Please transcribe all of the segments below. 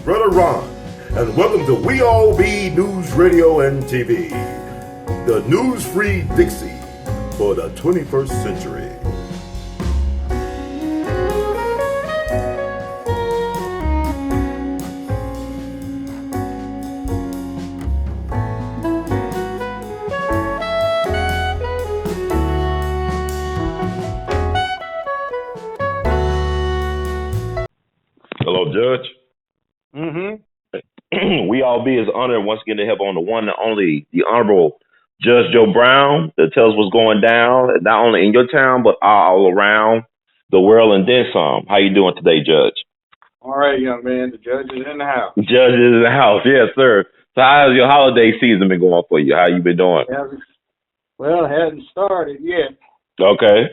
Brother Ron, and welcome to We All Be News Radio and TV, the news-free Dixie for the 21st century. Hello, Judge. We all be is honored once again to have on the one and only, the Honorable Judge Joe Brown, that tells what's going down, not only in your town, but all around the world and then some. How you doing today, Judge? All right, young man. The judge is in the house. Judge is in the house, yes, sir. So how's your holiday season been going for you? How you been doing? Well, it hasn't started yet. Okay.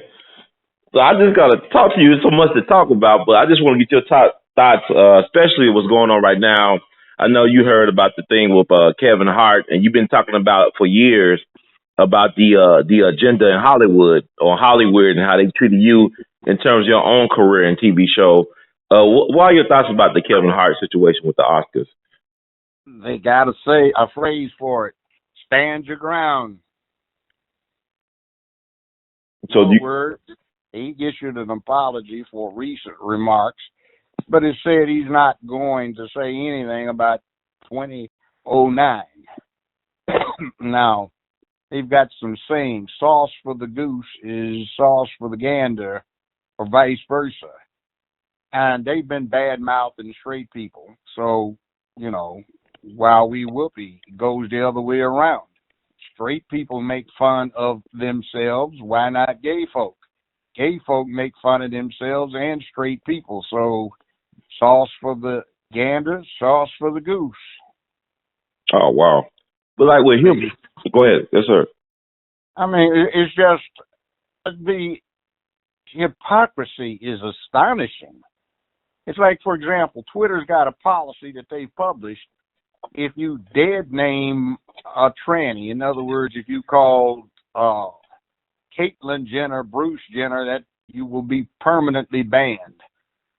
So I just got to talk to you. So much to talk about, but I just want to get your top thoughts, especially what's going on right now. I know you heard about the thing with Kevin Hart, and you've been talking about for years about the agenda in Hollywood and how they treated you in terms of your own career and TV show. What are your thoughts about the Kevin Hart situation with the Oscars? They got to say a phrase for it: stand your ground. So words. He issued an apology for recent remarks, but it said he's not going to say anything about 2009. Now, they've got some sayings: sauce for the goose is sauce for the gander, or vice versa. And they've been bad-mouthing straight people. So, while we whoopee, it goes the other way around. Straight people make fun of themselves. Why not gay folk? Gay folk make fun of themselves and straight people. So, sauce for the gander, sauce for the goose. Oh, wow. But like with him, go ahead. Yes, sir. I mean, it's just the hypocrisy is astonishing. It's like, for example, Twitter's got a policy that they published. If you dead name a tranny, in other words, if you call Caitlyn Jenner, Bruce Jenner, that you will be permanently banned.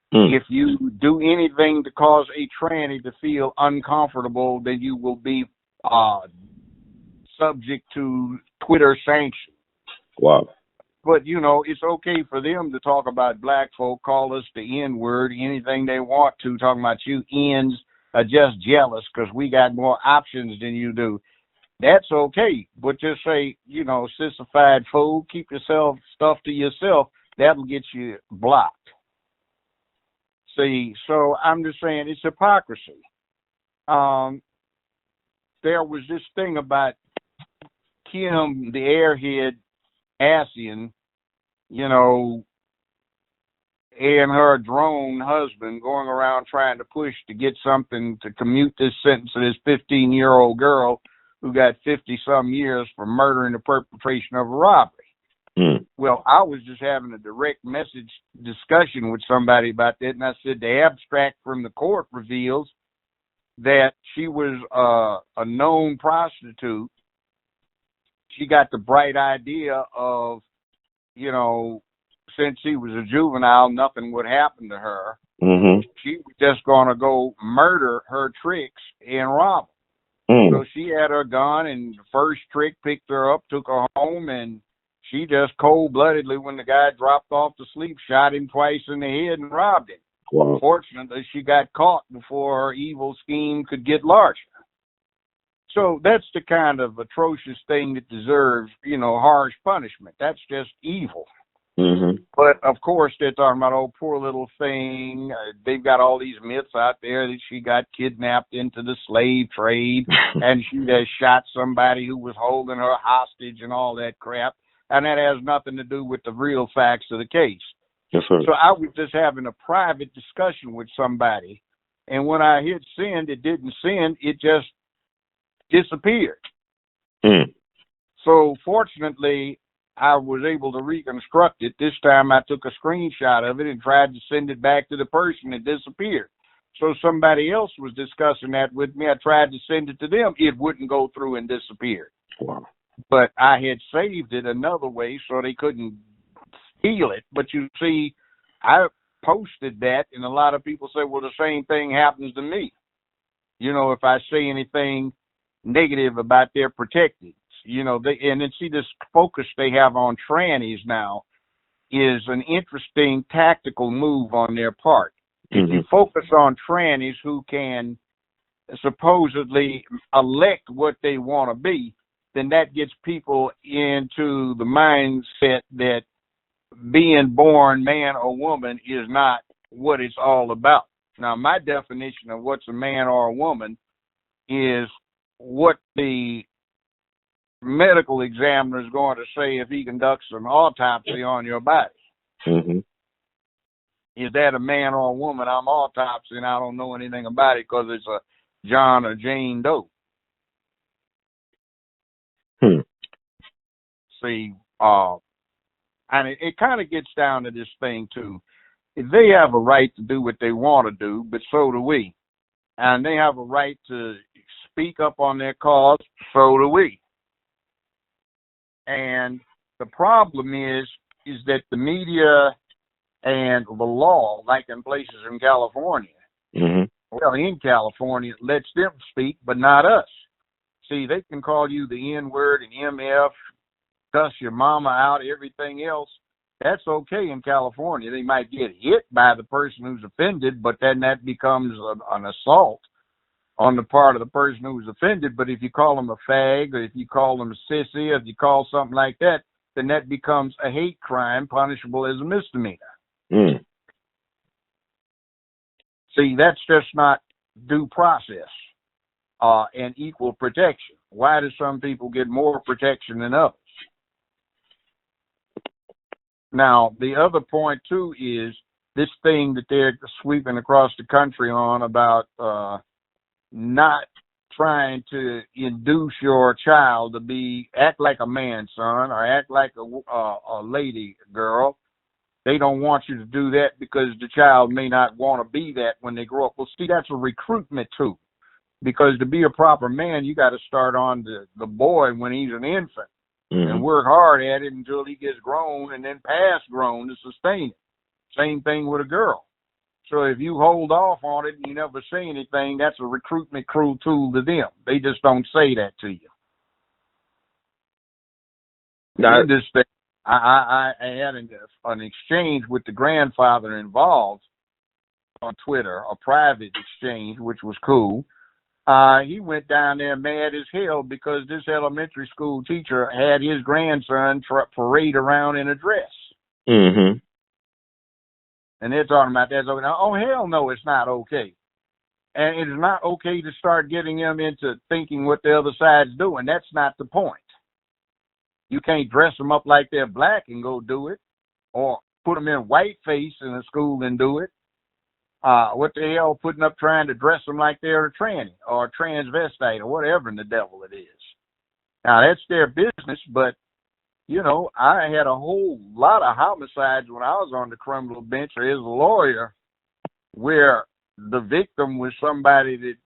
If you do anything to cause a tranny to feel uncomfortable, then you will be subject to Twitter sanction. Wow. But, it's okay for them to talk about black folk, call us the N-word, anything they want to, talking about you N's are just jealous because we got more options than you do. That's okay. But just say, sissified fool, keep yourself stuff to yourself. That'll get you blocked. See, so I'm just saying it's hypocrisy. There was this thing about Kim, the airhead Attn, and her drone husband going around trying to push to get something to commute this sentence of this 15-year-old girl who got 50-some years for murder and the perpetration of a robbery. Well, I was just having a direct message discussion with somebody about that, and I said the abstract from the court reveals that she was a known prostitute. She got the bright idea of, since she was a juvenile, nothing would happen to her. She was just going to go murder her tricks and rob them. So she had her gun, and the first trick picked her up, took her home, and she just cold-bloodedly, when the guy dropped off to sleep, shot him twice in the head and robbed him. Wow. Fortunately, she got caught before her evil scheme could get larger. So that's the kind of atrocious thing that deserves, harsh punishment. That's just evil. But, of course, they're talking about, oh, poor little thing. They've got all these myths out there that she got kidnapped into the slave trade and she just shot somebody who was holding her hostage and all that crap. And that has nothing to do with the real facts of the case. Yes, sir. So I was just having a private discussion with somebody. And when I hit send, it didn't send. It just disappeared. So, fortunately, I was able to reconstruct it. This time I took a screenshot of it and tried to send it back to the person. It disappeared. So somebody else was discussing that with me. I tried to send it to them. It wouldn't go through and disappeared. Wow. But I had saved it another way so they couldn't steal it. But you see, I posted that, and a lot of people say, well, the same thing happens to me. if I say anything negative about their protectives, and then see this focus they have on trannies now is an interesting tactical move on their part. If you focus on trannies who can supposedly elect what they want to be, then that gets people into the mindset that being born man or woman is not what it's all about. Now, my definition of what's a man or a woman is what the medical examiner is going to say if he conducts an autopsy on your body. Mm-hmm. Is that a man or a woman? I'm autopsying. I don't know anything about it because it's a John or Jane Doe. See, and it kind of gets down to this thing too. They have a right to do what they want to do, but so do we. And they have a right to speak up on their cause, so do we. And the problem is that the media and the law, like in places in California, well, in California, it lets them speak, but not us. See, they can call you the N-word and MF, cuss your mama out, everything else. That's okay in California. They might get hit by the person who's offended, but then that becomes an assault on the part of the person who's offended. But if you call them a fag, or if you call them a sissy, or if you call something like that, then that becomes a hate crime punishable as a misdemeanor. See, that's just not due process and equal protection. Why do some people get more protection than others? Now, the other point, too, is this thing that they're sweeping across the country on about not trying to induce your child to act like a man, son, or act like a lady girl. They don't want you to do that because the child may not want to be that when they grow up. Well, see, that's a recruitment tool. Because to be a proper man, you got to start on the boy when he's an infant and work hard at it until he gets grown and then past grown to sustain it. Same thing with a girl. So if you hold off on it and you never say anything, that's a recruitment cruel tool to them. They just don't say that to you. Now, I had an exchange with the grandfather involved on Twitter, a private exchange, which was cool. He went down there mad as hell because this elementary school teacher had his grandson parade around in a dress. And they're talking about that's okay. Oh, hell no, it's not okay. And it's not okay to start getting them into thinking what the other side's doing. That's not the point. You can't dress them up like they're black and go do it, or put them in whiteface in a school and do it. What the hell, putting up trying to dress them like they're a tranny or a transvestite or whatever in the devil it is. Now, that's their business, but, I had a whole lot of homicides when I was on the criminal bench or as a lawyer where the victim was somebody that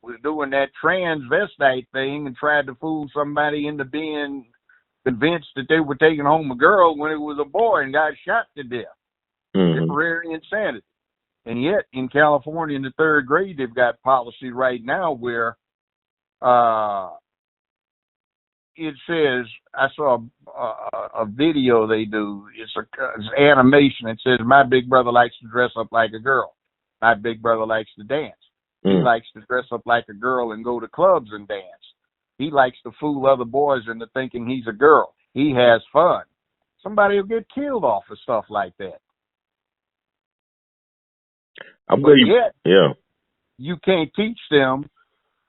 was doing that transvestite thing and tried to fool somebody into being convinced that they were taking home a girl when it was a boy and got shot to death. Temporary insanity. And yet, in California, in the third grade, they've got policy right now where it says, I saw a video they do. It's animation. It says, my big brother likes to dress up like a girl. My big brother likes to dance. He likes to dress up like a girl and go to clubs and dance. He likes to fool other boys into thinking he's a girl. He has fun. Somebody will get killed off of stuff like that. You can't teach them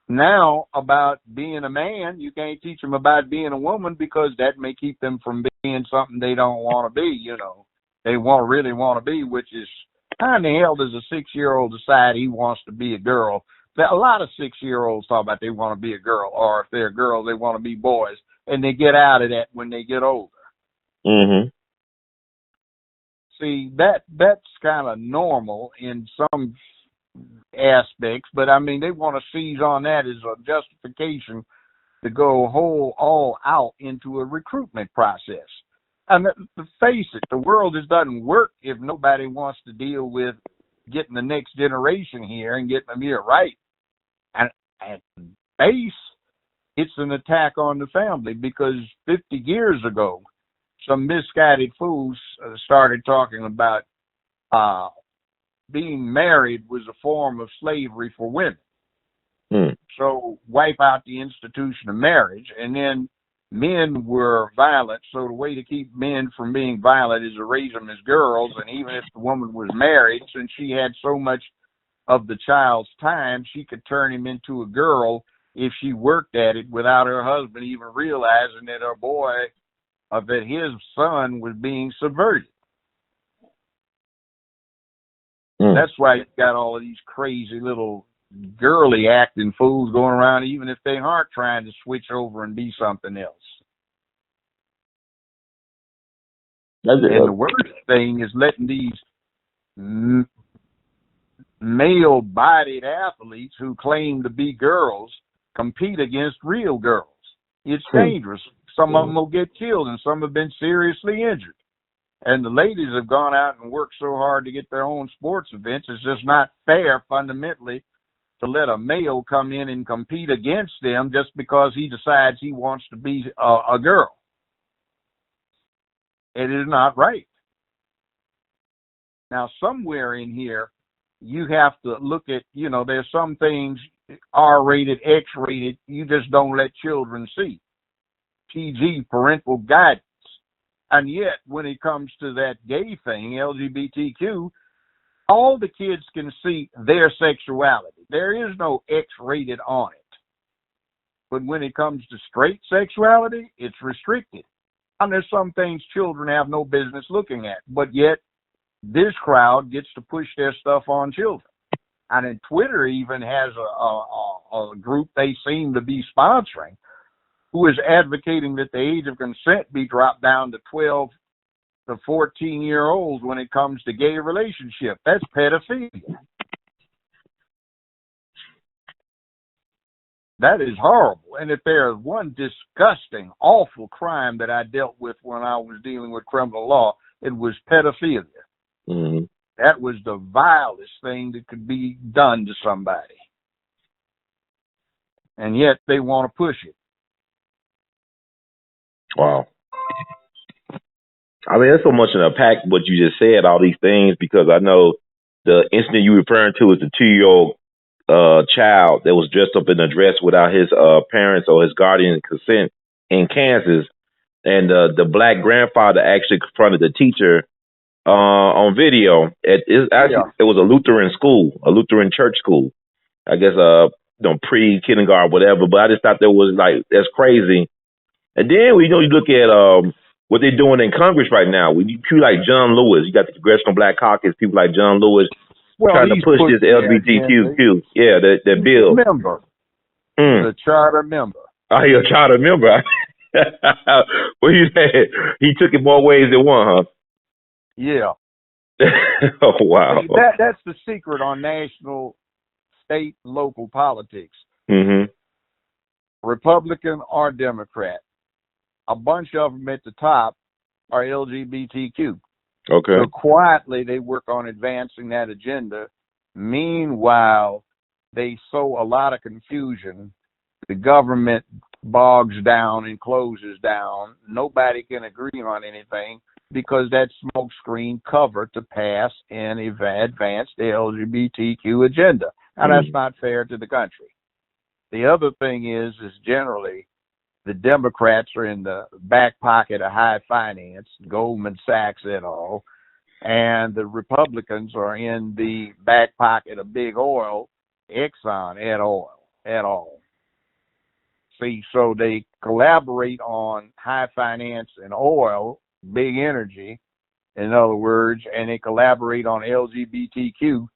now about being a man. You can't teach them about being a woman because that may keep them from being something they don't want to be, They really want to be, which is, how in the hell does a 6-year-old decide he wants to be a girl? A lot of 6-year-olds talk about they want to be a girl, or if they're girls, they want to be boys, and they get out of that when they get older. See, that's kind of normal in some aspects, but I mean, they want to seize on that as a justification to go all out into a recruitment process. And to face it, the world just doesn't work if nobody wants to deal with getting the next generation here and getting them here right. And at base, it's an attack on the family because 50 years ago, some misguided fools started talking about being married was a form of slavery for women. So wipe out the institution of marriage, and then men were violent. So the way to keep men from being violent is to raise them as girls. And even if the woman was married, since she had so much of the child's time, she could turn him into a girl if she worked at it without her husband even realizing that her boy, that his son was being subverted. That's why you got all of these crazy little girly acting fools going around, even if they aren't trying to switch over and be something else. And the worst thing is letting these male-bodied athletes who claim to be girls compete against real girls. It's dangerous. Some of them will get killed, and some have been seriously injured. And the ladies have gone out and worked so hard to get their own sports events. It's just not fair, fundamentally, to let a male come in and compete against them just because he decides he wants to be a girl. It is not right. Now, somewhere in here, you have to look at, there's some things R-rated, X-rated, you just don't let children see. PG, parental guidance. And yet, when it comes to that gay thing, LGBTQ, all the kids can see their sexuality. There is no X-rated on it. But when it comes to straight sexuality, it's restricted. And there's some things children have no business looking at. But yet, this crowd gets to push their stuff on children. And then Twitter even has a group they seem to be sponsoring who is advocating that the age of consent be dropped down to 12 to 14-year-olds when it comes to gay relationship. That's pedophilia. That is horrible. And if there is one disgusting, awful crime that I dealt with when I was dealing with criminal law, it was pedophilia. Mm-hmm. That was the vilest thing that could be done to somebody. And yet they want to push it. Wow. I mean, there's so much in the pack what you just said, all these things, because I know the incident you're referring to is the 2-year-old child that was dressed up in a dress without his parents or his guardian consent in Kansas. And the black grandfather actually confronted the teacher on video. It was a Lutheran school, a Lutheran church school. I guess, pre-kindergarten, whatever. But I just thought that's crazy. And then, you look at what they're doing in Congress right now. People like John Lewis, you got the Congressional Black Caucus, people like John Lewis trying to push this LGBTQ, the bill. Member. The charter member. Oh, you're a charter member. What you said? He took it more ways than one, huh? Yeah. Oh, wow. That's the secret on national, state, local politics. Mm-hmm. Republican or Democrat. A bunch of them at the top are LGBTQ. Okay. So quietly they work on advancing that agenda. Meanwhile, they sow a lot of confusion. The government bogs down and closes down. Nobody can agree on anything because that smokescreen cover to pass and advance the LGBTQ agenda. And that's not fair to the country. The other thing is generally the Democrats are in the back pocket of high finance, Goldman Sachs et al., and the Republicans are in the back pocket of big oil, Exxon et al. See, so they collaborate on high finance and oil, big energy, in other words, and they collaborate on LGBTQ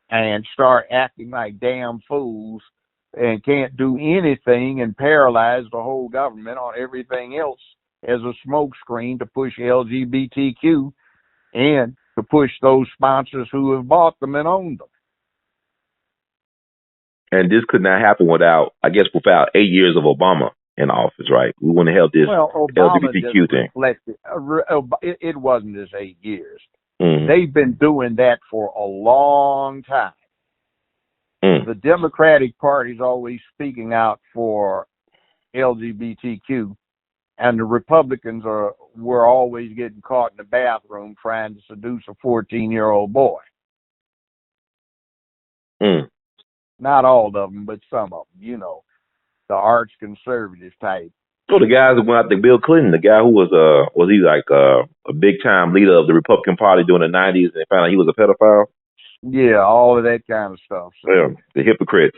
and start acting like damn fools and can't do anything and paralyze the whole government on everything else as a smokescreen to push LGBTQ and to push those sponsors who have bought them and owned them. And this could not happen without 8 years of Obama in office, right? We wouldn't have this LGBTQ thing. It wasn't just 8 years. Mm-hmm. They've been doing that for a long time. Mm. The Democratic Party is always speaking out for LGBTQ, and the Republicans were always getting caught in the bathroom trying to seduce a 14-year-old boy. Mm. Not all of them, but some of them. The arch conservative type. So the guys that went after Bill Clinton, the guy who was he like a big time leader of the Republican Party during the '90s, and they found out he was a pedophile. Yeah, all of that kind of stuff. Yeah, the hypocrites.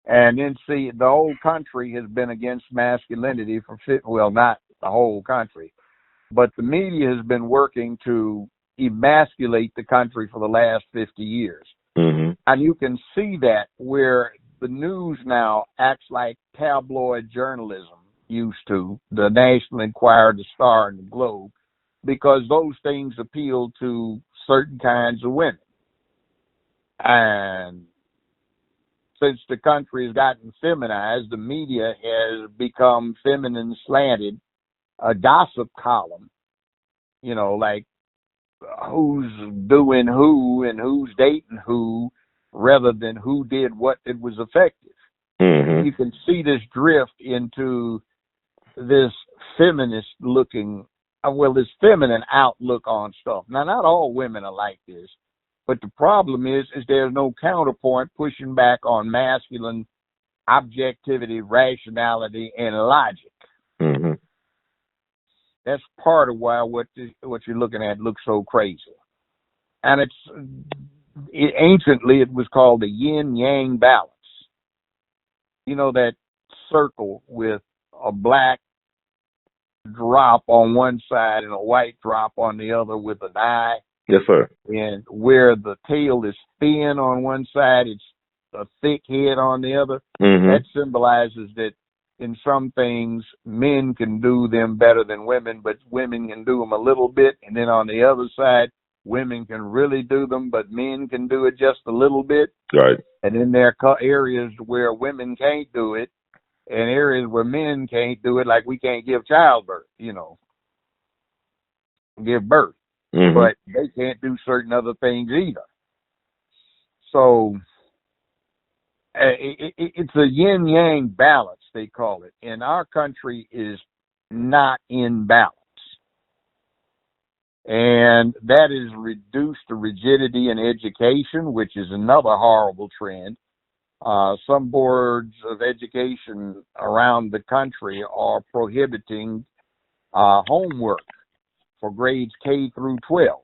And then see, the whole country has been against masculinity well, not the whole country, but the media has been working to emasculate the country for the last 50 years. Mm-hmm. And you can see that where the news now acts like tabloid journalism used to, the National Enquirer, the Star, and the Globe, because those things appeal to certain kinds of women. And since the country has gotten feminized, the media has become feminine slanted, a gossip column, like who's doing who and who's dating who, rather than who did what that was effective. Mm-hmm. You can see this drift into this feminist looking, this feminine outlook on stuff. Now, not all women are like this, but the problem is there's no counterpoint pushing back on masculine objectivity, rationality, and logic. Mm-hmm. That's part of why what you're looking at looks so crazy. And anciently it was called the yin-yang balance. That circle with a black drop on one side and a white drop on the other with an eye. Yes, sir. And where the tail is thin on one side, it's a thick head on the other. Mm-hmm. That symbolizes that in some things, men can do them better than women, but women can do them a little bit. And then on the other side, women can really do them, but men can do it just a little bit. Right. And then there are areas where women can't do it, and areas where men can't do it, like we can't give childbirth, give birth. Mm-hmm. But they can't do certain other things either. So it's a yin-yang balance, they call it. And our country is not in balance. And that is reduced to rigidity in education, which is another horrible trend. Some boards of education around the country are prohibiting homework for grades K through 12.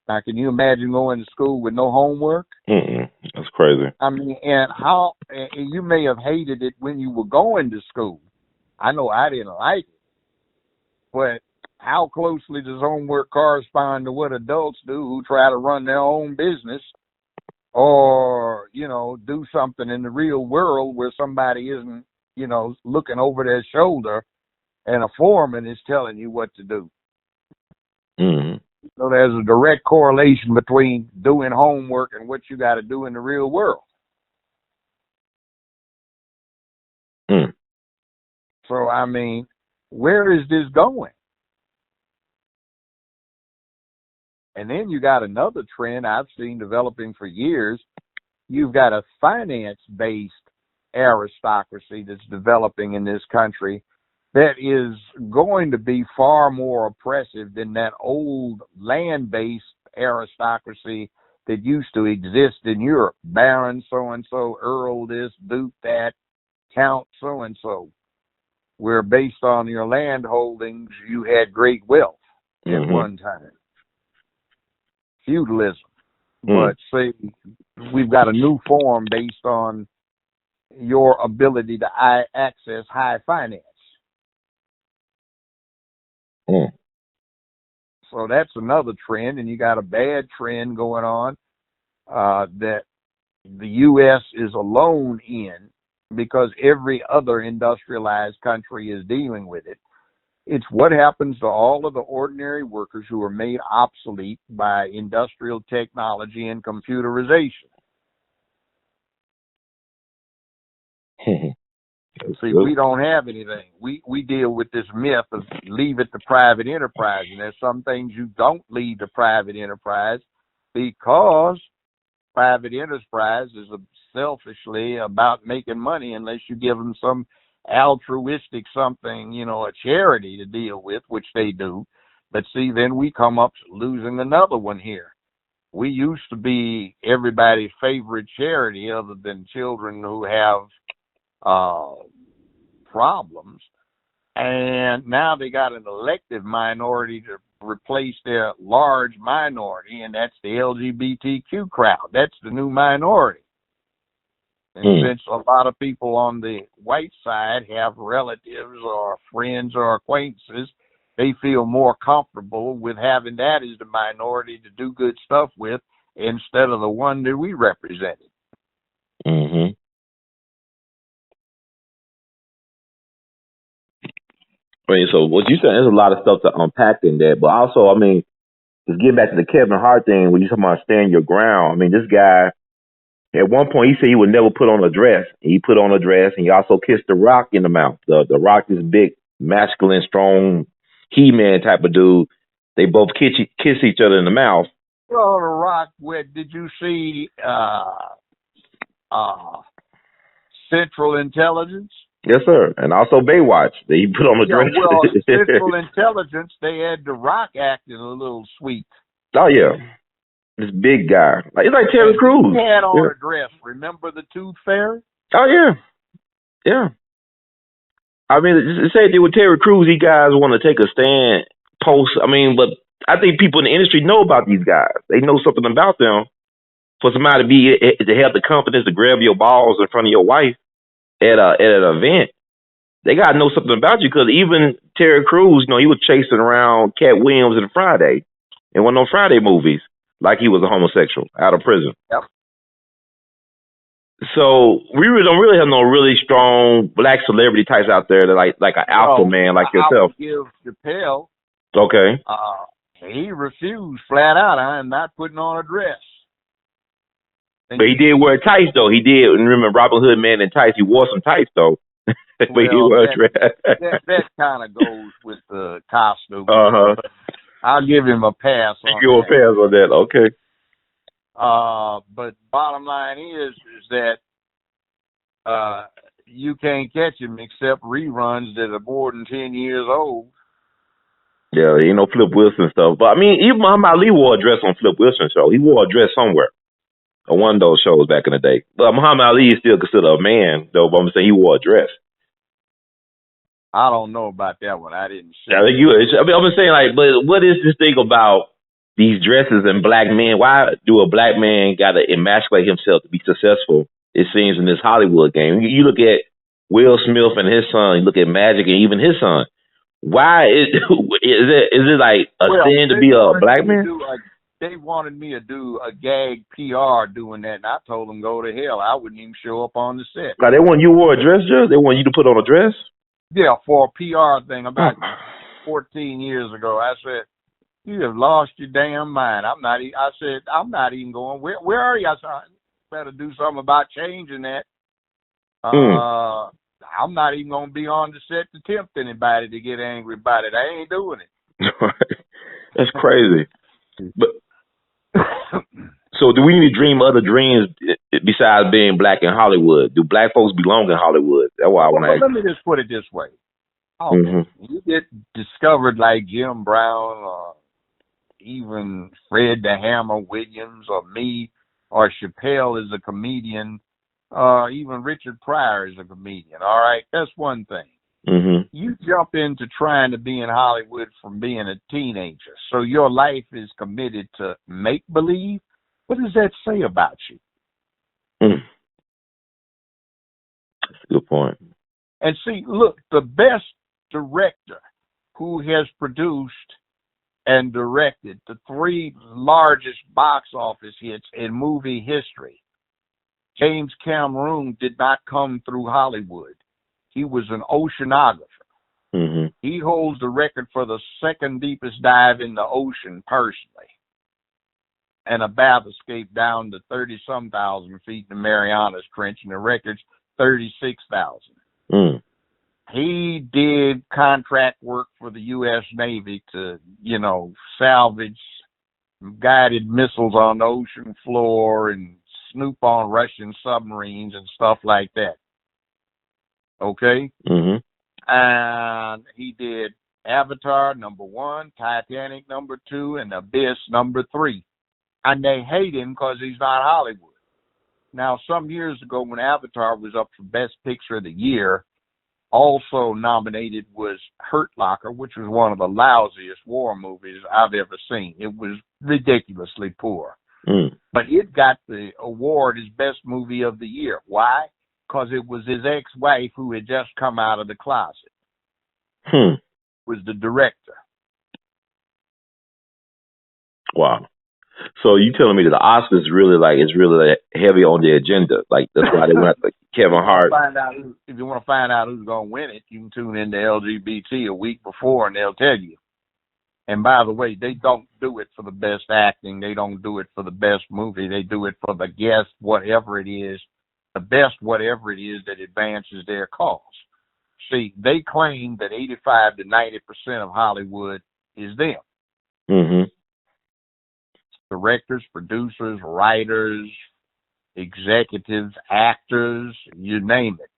Now, can you imagine going to school with no homework? That's crazy. I mean, and you may have hated it when you were going to school. I know I didn't like it. But how closely does homework correspond to what adults do who try to run their own business or, do something in the real world where somebody isn't, looking over their shoulder and a foreman is telling you what to do? Mm-hmm. So there's a direct correlation between doing homework and what you got to do in the real world. Mm. So, I mean, where is this going? And then you got another trend I've seen developing for years. You've got a finance-based aristocracy that's developing in this country that is going to be far more oppressive than that old land-based aristocracy that used to exist in Europe. Baron so-and-so, Earl this, Duke that, Count so-and-so, where based on your land holdings, you had great wealth at one time. Feudalism. But say we've got a new form based on your ability to access high finance. So that's another trend, and you got a bad trend going on that the U.S. is alone in because every other industrialized country is dealing with it. It's what happens to all of the ordinary workers who are made obsolete by industrial technology and computerization. See, we don't have anything. We deal with this myth of leave it to private enterprise. And there's some things you don't leave to private enterprise because private enterprise is selfishly about making money unless you give them some altruistic something, a charity to deal with, which they do. But see, then we come up losing another one here. We used to be everybody's favorite charity other than children who have problems. And now they got an elective minority to replace their large minority, and that's the LGBTQ crowd. That's the new minority. And since a lot of people on the white side have relatives or friends or acquaintances, they feel more comfortable with having that as the minority to do good stuff with instead of the one that we represented. Mm-hmm. I mean, so what you said, there's a lot of stuff to unpack in that. But also, I mean, just getting back to the Kevin Hart thing, when you talking about stand your ground, I mean, this guy, at one point, he said he would never put on a dress. He put on a dress, and he also kissed The Rock in the mouth. The Rock is big, masculine, strong, He-Man type of dude. They both kiss each other in the mouth. Well, The Rock, did you see Central Intelligence? Yes, sir. And also Baywatch. He put on a dress. Well, Central Intelligence, they had The Rock acting a little sweet. Oh, yeah. This big guy. He's like Terry Crews. He had on a dress. Remember the Tooth Fairy? Oh, yeah. Yeah. I mean, the same thing with Terry Crews. These guys want to take a stand, post. I mean, but I think people in the industry know about these guys. They know something about them. For somebody to have the confidence to grab your balls in front of your wife at an event, they got to know something about you. Because even Terry Crews, he was chasing around Cat Williams in Friday, in one of those Friday movies, like he was a homosexual out of prison. Yep. So we don't really have no really strong black celebrity types out there that like an alpha man like yourself. I would give Chappelle. Okay. He refused flat out. I am not putting on a dress. But he did wear tights though. He did. Remember Robin Hood Man in tights? He wore some tights though. But he wore a dress. that kind of goes with the costume. I'll give him a pass on that. Give him a pass on that. Okay. But bottom line is that you can't catch him except reruns that are more than 10 years old. Yeah, ain't no Flip Wilson stuff. But I mean, even Muhammad Ali wore a dress on Flip Wilson show. He wore a dress somewhere on one of those shows back in the day. But Muhammad Ali is still considered a man, though. But I'm saying he wore a dress. I don't know about that one. I didn't see. I think I'm saying but what is this thing about these dresses and black men? Why do a black man got to emasculate himself to be successful? It seems in this Hollywood game. You look at Will Smith and his son. You look at Magic and even his son. Why is it like a sin to be a black man? They wanted me to do a gag PR doing that, and I told them go to hell. I wouldn't even show up on the set. Like they want you wore a dress, Joe? They want you to put on a dress? Yeah, for a PR thing about 14 years ago. I said, you have lost your damn mind. I'm not even going. Where are you? I said, better do something about changing that. I'm not even going to be on the set to tempt anybody to get angry about it. I ain't doing it. That's crazy. But so do we need to dream other dreams besides being black in Hollywood? Do black folks belong in Hollywood? That's what I want to ask. Let me just put it this way. You get discovered like Jim Brown or even Fred the Hammer Williams or me or Chappelle is a comedian or even Richard Pryor is a comedian. All right, that's one thing. You jump into trying to be in Hollywood from being a teenager. So your life is committed to make-believe. What does that say about you? That's a good point. And see, look, the best director who has produced and directed the 3 largest box office hits in movie history, James Cameron, did not come through Hollywood. He was an oceanographer. He holds the record for the 2nd deepest dive in the ocean personally, and a bath escape down to 30-some thousand feet in the Marianas Trench, and the record's 36,000. He did contract work for the U.S. Navy to, salvage guided missiles on the ocean floor and snoop on Russian submarines and stuff like that. Okay? Mhm. And he did Avatar #1, Titanic #2, and Abyss #3. And they hate him because he's not Hollywood. Now, some years ago when Avatar was up for Best Picture of the Year, also nominated was Hurt Locker, which was one of the lousiest war movies I've ever seen. It was ridiculously poor. But it got the award as Best Movie of the Year. Why? Because it was his ex-wife who had just come out of the closet. Was the director. Wow. So you telling me that the Oscars is really heavy on the agenda? Like that's why they went after Kevin Hart. If you want to find out who's going to win it, you can tune into LGBT a week before, and they'll tell you. And by the way, they don't do it for the best acting. They don't do it for the best movie. They do it for the guest, whatever it is, the best whatever it is that advances their cause. See, they claim that 85 to 90% of Hollywood is them. Mm-hmm. Directors, producers, writers, executives, actors, you name it.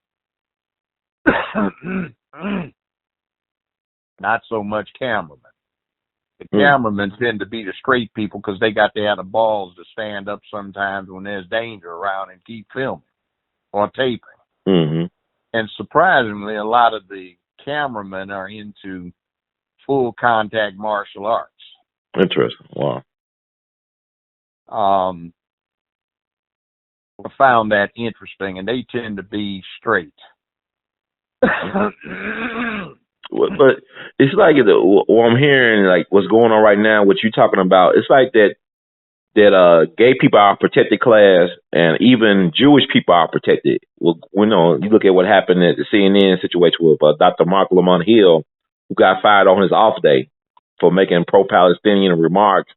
Not so much cameramen. The cameramen tend to be the straight people because they got to have the balls to stand up sometimes when there's danger around and keep filming or taping. Mm-hmm. And surprisingly, a lot of the cameramen are into full contact martial arts. Interesting. Wow. I found that interesting, and they tend to be straight. But it's like what I'm hearing, like what's going on right now, what you're talking about. It's like that gay people are a protected class, and even Jewish people are protected. Well, you look at what happened at the CNN situation with Dr. Mark Lamont Hill, who got fired on his off day for making pro-Palestinian remarks.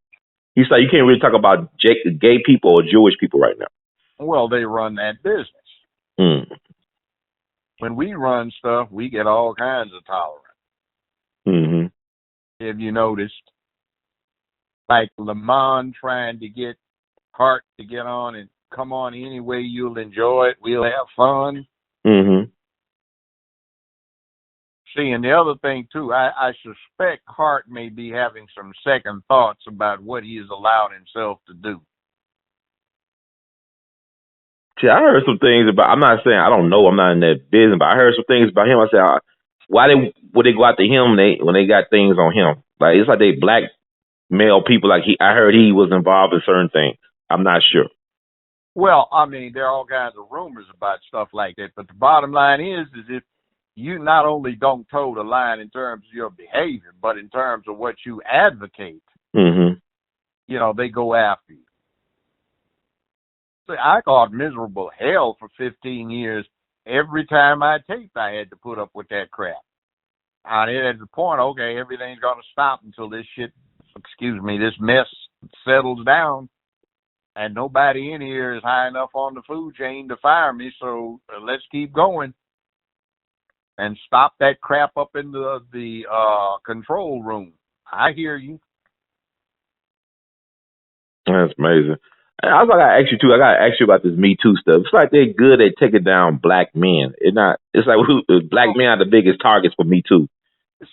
He's like, you can't really talk about gay people or Jewish people right now. Well, they run that business. When we run stuff, we get all kinds of tolerance. Mm-hmm. Have you noticed? Like Lamont trying to get Hart to get on and come on any way you'll enjoy it. We'll have fun. Mm-hmm. See, and the other thing, too, I suspect Hart may be having some second thoughts about what he has allowed himself to do. See, I heard some things about, I'm not saying, I don't know, I'm not in that business, but I heard some things about him. I said, why would they go after him when they got things on him? Like, it's like they black male people, like I heard he was involved in certain things. I'm not sure. Well, I mean, there are all kinds of rumors about stuff like that, but the bottom line is if you not only don't toe the line in terms of your behavior, but in terms of what you advocate, they go after you. See, I got miserable hell for 15 years. Every time I taped, I had to put up with that crap. And at the point, okay, everything's going to stop until this mess settles down. And nobody in here is high enough on the food chain to fire me, so let's keep going. And stop that crap up in the control room. I hear you. That's amazing. I got to ask you too. I got to ask you about this Me Too stuff. It's like they're good at taking down black men. It's like black men are the biggest targets for Me Too.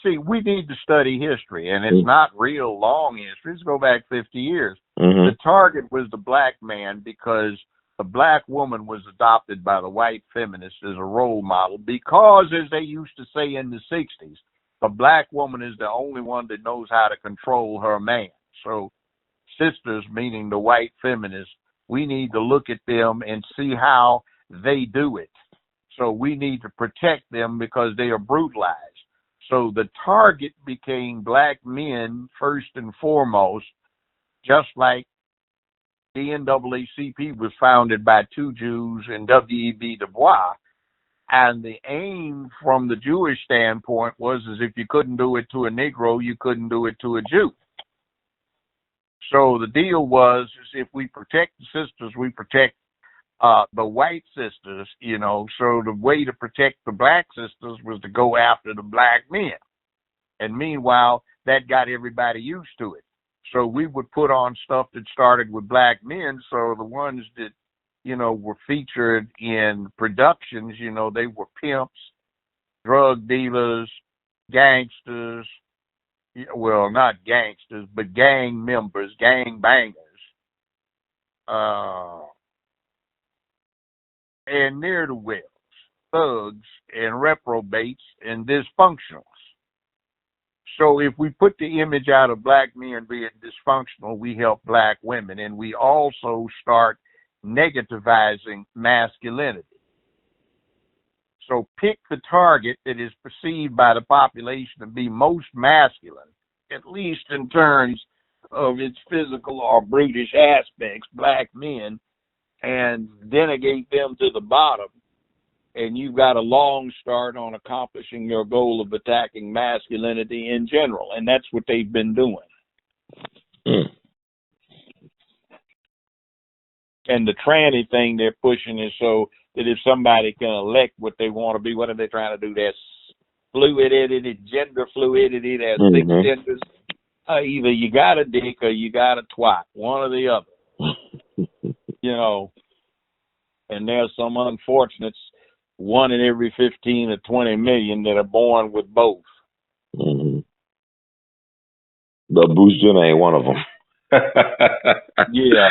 See, we need to study history, and it's not real long history. Let's go back 50 years. The target was the black man because the black woman was adopted by the white feminists as a role model because, as they used to say in the 60s, the black woman is the only one that knows how to control her man. So sisters, meaning the white feminists, we need to look at them and see how they do it. So we need to protect them because they are brutalized. So the target became black men first and foremost, just like the NAACP was founded by two Jews and W.E.B. Du Bois. And the aim from the Jewish standpoint was as if you couldn't do it to a Negro, you couldn't do it to a Jew. So the deal was, is if we protect the sisters, we protect the white sisters, So the way to protect the black sisters was to go after the black men. And meanwhile, that got everybody used to it. So we would put on stuff that started with black men, so the ones that were featured in productions. They were pimps, drug dealers, gangsters. Well, not gangsters, but gang members, gang bangers, and ne'er-do-wells, thugs, and reprobates, and dysfunctionals. So if we put the image out of black men being dysfunctional, we help black women, and we also start negativizing masculinity. So pick the target that is perceived by the population to be most masculine, at least in terms of its physical or brutish aspects, black men, and denegate them to the bottom. And you've got a long start on accomplishing your goal of attacking masculinity in general. And that's what they've been doing. Mm. And the tranny thing they're pushing is so that if somebody can elect what they want to be, what are they trying to do? There's fluidity, gender fluidity, there's six genders. Either you got a dick or you got a twat, one or the other. And there's some unfortunates, 1 in every 15 or 20 million that are born with both. Mm-hmm. But Bruce Jenner ain't one of them. Yeah.